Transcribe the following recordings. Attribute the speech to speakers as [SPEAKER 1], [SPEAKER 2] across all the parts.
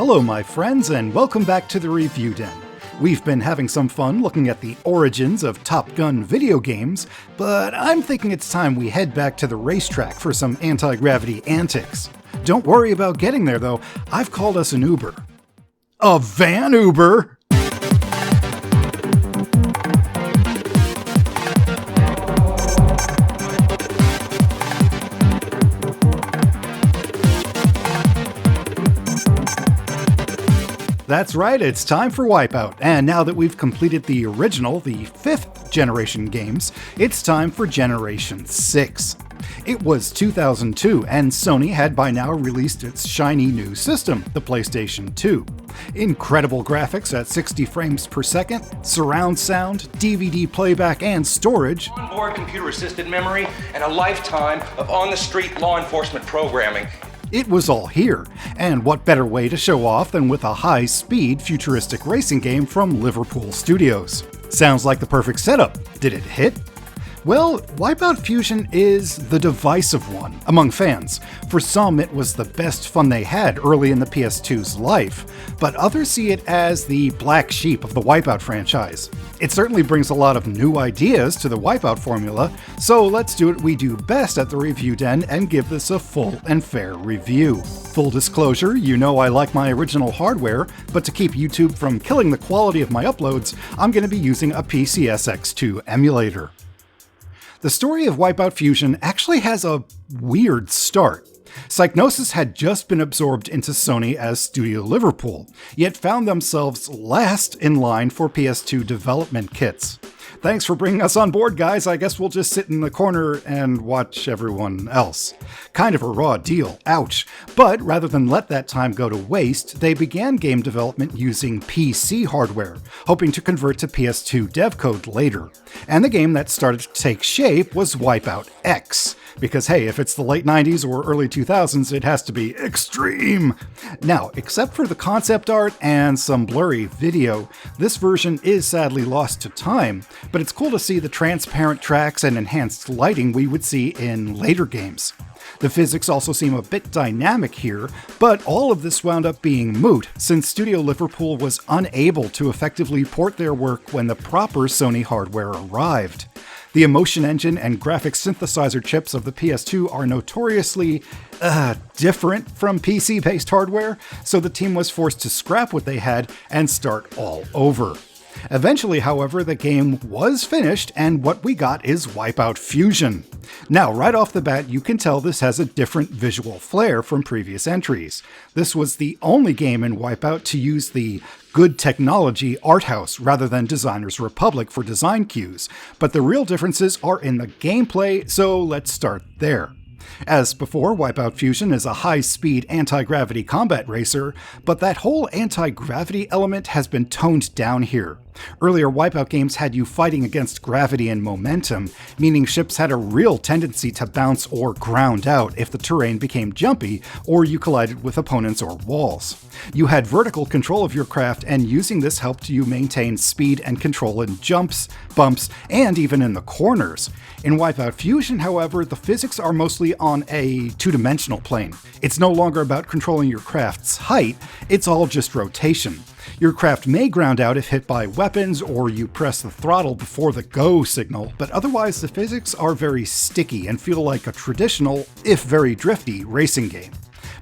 [SPEAKER 1] Hello my friends, and welcome back to the Review Den. We've been having some fun looking at the origins of Top Gun video games, but I'm thinking it's time we head back to the racetrack for some anti-gravity antics. Don't worry about getting there though, I've called us an Uber. A van Uber? That's right, it's time for Wipeout, and now that we've completed the original, the 5th generation games, it's time for Generation 6. It was 2002, and Sony had by now released its shiny new system, the PlayStation 2. Incredible graphics at 60 frames per second, surround sound, DVD playback and storage,
[SPEAKER 2] onboard computer-assisted memory, and a lifetime of on-the-street law enforcement programming.
[SPEAKER 1] It was all here, and what better way to show off than with a high-speed, futuristic racing game from Liverpool Studios. Sounds like the perfect setup. Did it hit? Well, Wipeout Fusion is the divisive one among fans. For some, it was the best fun they had early in the PS2's life, but others see it as the black sheep of the Wipeout franchise. It certainly brings a lot of new ideas to the Wipeout formula, so let's do what we do best at the Review Den and give this a full and fair review. Full disclosure, you know I like my original hardware, but to keep YouTube from killing the quality of my uploads, I'm going to be using a PCSX2 emulator. The story of Wipeout Fusion actually has a weird start. Psygnosis had just been absorbed into Sony as Studio Liverpool, yet found themselves last in line for PS2 development kits. Thanks for bringing us on board, guys. I guess we'll just sit in the corner and watch everyone else. Kind of a raw deal, ouch. But rather than let that time go to waste, they began game development using PC hardware, hoping to convert to PS2 dev code later. And the game that started to take shape was Wipeout X. Because hey, if it's the late 90s or early 2000s, it has to be extreme. Now, except for the concept art and some blurry video, this version is sadly lost to time, but it's cool to see the transparent tracks and enhanced lighting we would see in later games. The physics also seem a bit dynamic here, but all of this wound up being moot since Studio Liverpool was unable to effectively port their work when the proper Sony hardware arrived. The emotion engine and graphics synthesizer chips of the PS2 are notoriously different from PC-based hardware, so the team was forced to scrap what they had and start all over. Eventually, however, the game was finished, and what we got is Wipeout Fusion. Now, right off the bat, you can tell this has a different visual flair from previous entries. This was the only game in Wipeout to use the good technology art house rather than Designers Republic for design cues, but the real differences are in the gameplay, so let's start there. As before, Wipeout Fusion is a high-speed anti-gravity combat racer, but that whole anti-gravity element has been toned down here. Earlier Wipeout games had you fighting against gravity and momentum, meaning ships had a real tendency to bounce or ground out if the terrain became jumpy or you collided with opponents or walls. You had vertical control of your craft, and using this helped you maintain speed and control in jumps, bumps, and even in the corners. In Wipeout Fusion, however, the physics are mostly on a two-dimensional plane. It's no longer about controlling your craft's height, it's all just rotation. Your craft may ground out if hit by weapons or you press the throttle before the go signal, but otherwise the physics are very sticky and feel like a traditional, if very drifty, racing game.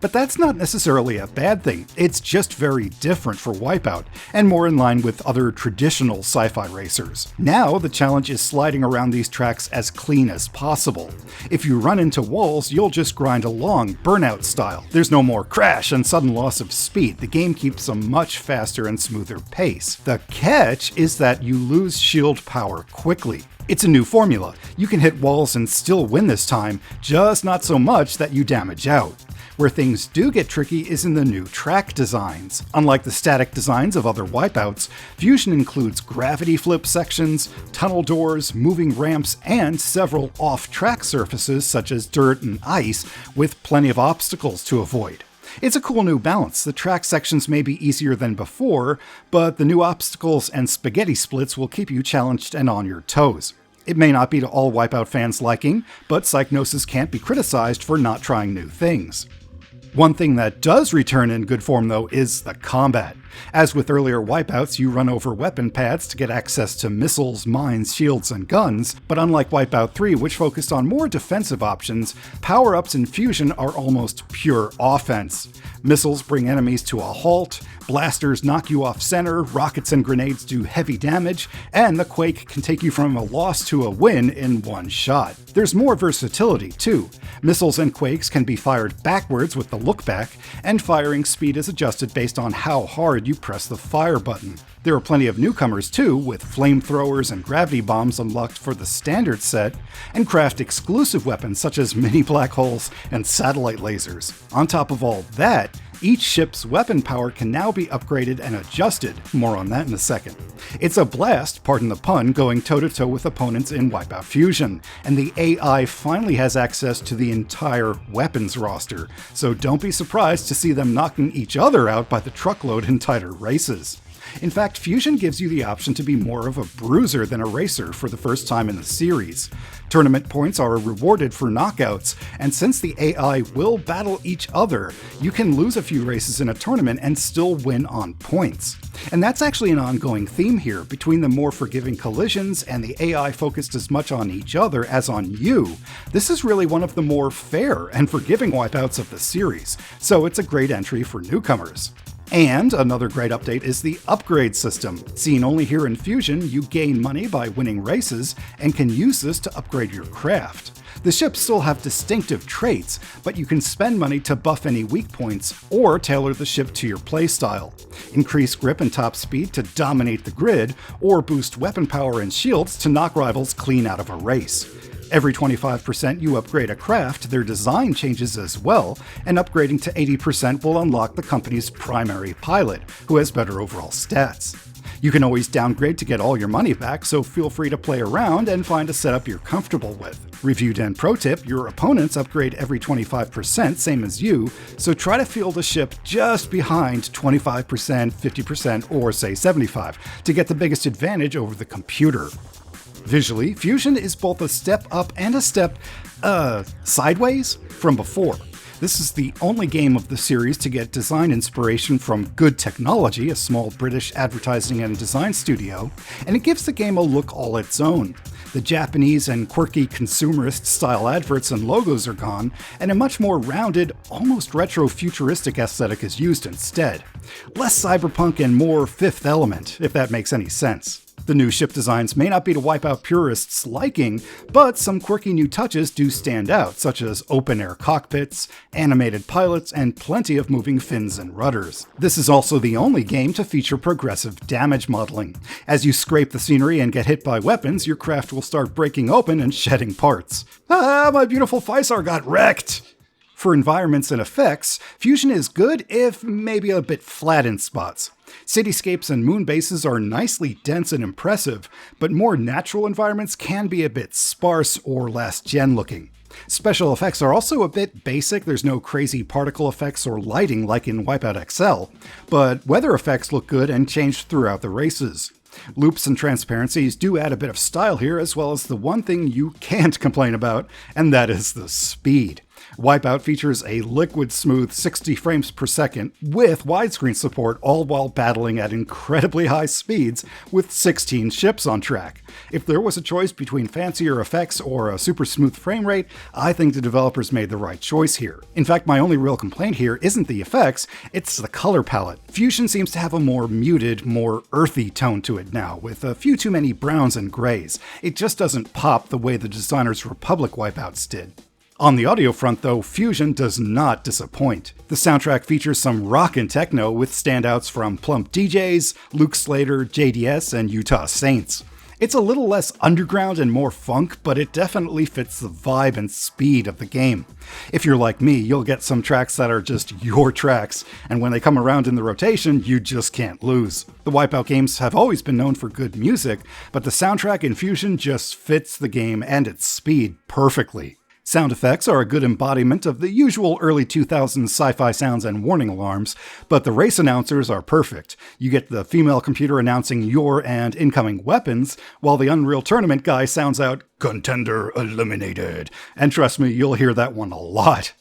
[SPEAKER 1] But that's not necessarily a bad thing, it's just very different for Wipeout, and more in line with other traditional sci-fi racers. Now, the challenge is sliding around these tracks as clean as possible. If you run into walls, you'll just grind along, Burnout style. There's no more crash and sudden loss of speed, the game keeps a much faster and smoother pace. The catch is that you lose shield power quickly. It's a new formula. You can hit walls and still win this time, just not so much that you damage out. Where things do get tricky is in the new track designs. Unlike the static designs of other Wipeouts, Fusion includes gravity flip sections, tunnel doors, moving ramps, and several off-track surfaces such as dirt and ice, with plenty of obstacles to avoid. It's a cool new balance. The track sections may be easier than before, but the new obstacles and spaghetti splits will keep you challenged and on your toes. It may not be to all Wipeout fans' liking, but Psygnosis can't be criticized for not trying new things. One thing that does return in good form, though, is the combat. As with earlier wipeouts, you run over weapon pads to get access to missiles, mines, shields, and guns, but unlike Wipeout 3, which focused on more defensive options, power-ups in Fusion are almost pure offense. Missiles bring enemies to a halt, blasters knock you off center, rockets and grenades do heavy damage, and the Quake can take you from a loss to a win in one shot. There's more versatility, too. Missiles and Quakes can be fired backwards with the look back, and firing speed is adjusted based on how hard you press the fire button. There are plenty of newcomers too, with flamethrowers and gravity bombs unlocked for the standard set, and craft exclusive weapons such as mini black holes and satellite lasers. On top of all that, each ship's weapon power can now be upgraded and adjusted, more on that in a second. It's a blast, pardon the pun, going toe-to-toe with opponents in Wipeout Fusion, and the AI finally has access to the entire weapons roster, so don't be surprised to see them knocking each other out by the truckload in tighter races. In fact, Fusion gives you the option to be more of a bruiser than a racer for the first time in the series. Tournament points are rewarded for knockouts, and since the AI will battle each other, you can lose a few races in a tournament and still win on points. And that's actually an ongoing theme here, between the more forgiving collisions and the AI focused as much on each other as on you. This is really one of the more fair and forgiving wipeouts of the series, so it's a great entry for newcomers. And another great update is the upgrade system. Seen only here in Fusion, you gain money by winning races and can use this to upgrade your craft. The ships still have distinctive traits, but you can spend money to buff any weak points or tailor the ship to your playstyle. Increase grip and top speed to dominate the grid, or boost weapon power and shields to knock rivals clean out of a race. Every 25% you upgrade a craft, their design changes as well, and upgrading to 80% will unlock the company's primary pilot, who has better overall stats. You can always downgrade to get all your money back, so feel free to play around and find a setup you're comfortable with. Reviewed and pro tip, your opponents upgrade every 25%, same as you, so try to field a ship just behind 25%, 50%, or say 75% to get the biggest advantage over the computer. Visually, Fusion is both a step up and a step, sideways from before. This is the only game of the series to get design inspiration from Good Technology, a small British advertising and design studio, and it gives the game a look all its own. The Japanese and quirky consumerist style adverts and logos are gone, and a much more rounded, almost retro-futuristic aesthetic is used instead. Less cyberpunk and more Fifth Element, if that makes any sense. The new ship designs may not be to Wipeout purists' liking, but some quirky new touches do stand out, such as open-air cockpits, animated pilots, and plenty of moving fins and rudders. This is also the only game to feature progressive damage modeling. As you scrape the scenery and get hit by weapons, your craft will start breaking open and shedding parts. Ah, my beautiful Phisar got wrecked! For environments and effects, Fusion is good, if maybe a bit flat in spots. Cityscapes and moon bases are nicely dense and impressive, but more natural environments can be a bit sparse or last-gen looking. Special effects are also a bit basic, there's no crazy particle effects or lighting like in Wipeout XL, but weather effects look good and change throughout the races. Loops and transparencies do add a bit of style here, as well as the one thing you can't complain about, and that is the speed. Wipeout features a liquid-smooth 60 frames per second with widescreen support, all while battling at incredibly high speeds with 16 ships on track. If there was a choice between fancier effects or a super smooth frame rate, I think the developers made the right choice here. In fact, my only real complaint here isn't the effects, it's the color palette. Fusion seems to have a more muted, more earthy tone to it now, with a few too many browns and grays. It just doesn't pop the way the designers' Republic wipeouts did. On the audio front, though, Fusion does not disappoint. The soundtrack features some rock and techno with standouts from Plump DJs, Luke Slater, JDS, and Utah Saints. It's a little less underground and more funk, but it definitely fits the vibe and speed of the game. If you're like me, you'll get some tracks that are just your tracks, and when they come around in the rotation, you just can't lose. The Wipeout games have always been known for good music, but the soundtrack in Fusion just fits the game and its speed perfectly. Sound effects are a good embodiment of the usual early 2000s sci-fi sounds and warning alarms, but the race announcers are perfect. You get the female computer announcing your and incoming weapons, while the Unreal Tournament guy sounds out, "Contender eliminated." And trust me, you'll hear that one a lot.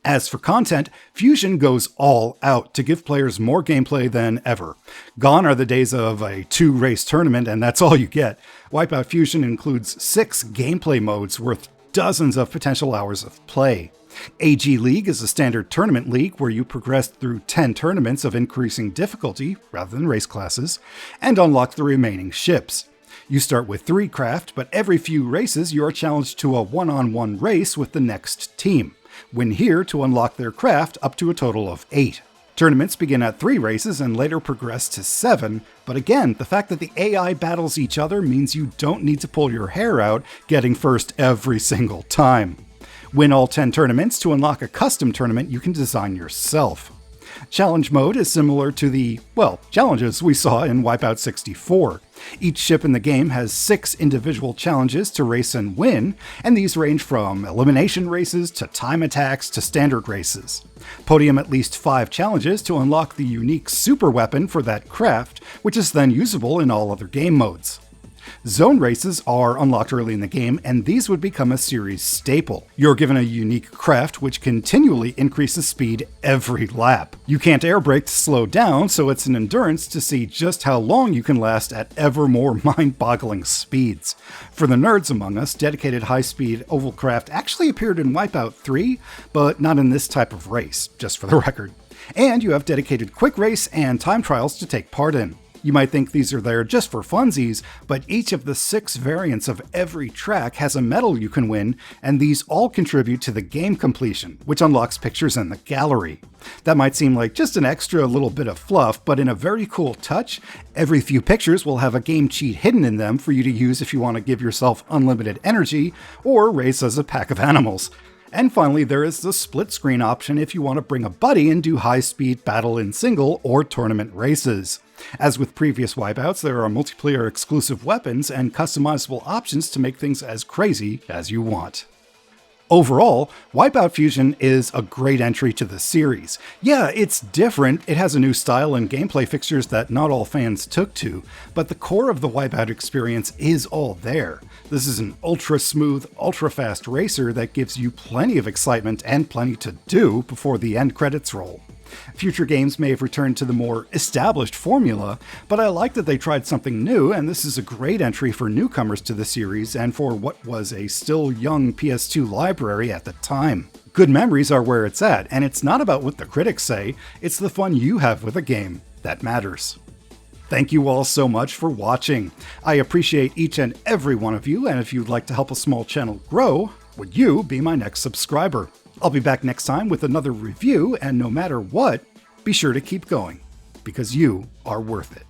[SPEAKER 1] As for content, Fusion goes all out to give players more gameplay than ever. Gone are the days of a 2-race tournament and that's all you get. Wipeout Fusion includes 6 gameplay modes worth dozens of potential hours of play. AG League is a standard tournament league where you progress through 10 tournaments of increasing difficulty, rather than race classes, and unlock the remaining ships. You start with 3 craft, but every few races you are challenged to a one-on-one race with the next team. Win here to unlock their craft up to a total of 8. Tournaments begin at 3 races and later progress to 7, but again, the fact that the AI battles each other means you don't need to pull your hair out getting first every single time. Win all 10 tournaments to unlock a custom tournament you can design yourself. Challenge mode is similar to the, challenges we saw in Wipeout 64. Each ship in the game has 6 individual challenges to race and win, and these range from elimination races to time attacks to standard races. Podium at least 5 challenges to unlock the unique super weapon for that craft, which is then usable in all other game modes. Zone races are unlocked early in the game, and these would become a series staple. You're given a unique craft which continually increases speed every lap. You can't air brake to slow down, so it's an endurance to see just how long you can last at ever more mind-boggling speeds. For the nerds among us, dedicated high-speed oval craft actually appeared in Wipeout 3, but not in this type of race, just for the record. And you have dedicated quick race and time trials to take part in. You might think these are there just for funsies, but each of the 6 variants of every track has a medal you can win, and these all contribute to the game completion, which unlocks pictures in the gallery. That might seem like just an extra little bit of fluff, but in a very cool touch, every few pictures will have a game cheat hidden in them for you to use if you want to give yourself unlimited energy, or race as a pack of animals. And finally, there is the split screen option if you want to bring a buddy and do high-speed battle in single or tournament races. As with previous Wipeouts, there are multiplayer exclusive weapons and customizable options to make things as crazy as you want. Overall, Wipeout Fusion is a great entry to the series. Yeah, it's different, it has a new style and gameplay fixtures that not all fans took to, but the core of the Wipeout experience is all there. This is an ultra-smooth, ultra-fast racer that gives you plenty of excitement and plenty to do before the end credits roll. Future games may have returned to the more established formula, but I like that they tried something new, and this is a great entry for newcomers to the series and for what was a still young PS2 library at the time. Good memories are where it's at, and it's not about what the critics say, it's the fun you have with a game that matters. Thank you all so much for watching. I appreciate each and every one of you, and if you'd like to help a small channel grow, would you be my next subscriber? I'll be back next time with another review, and no matter what, be sure to keep going, because you are worth it.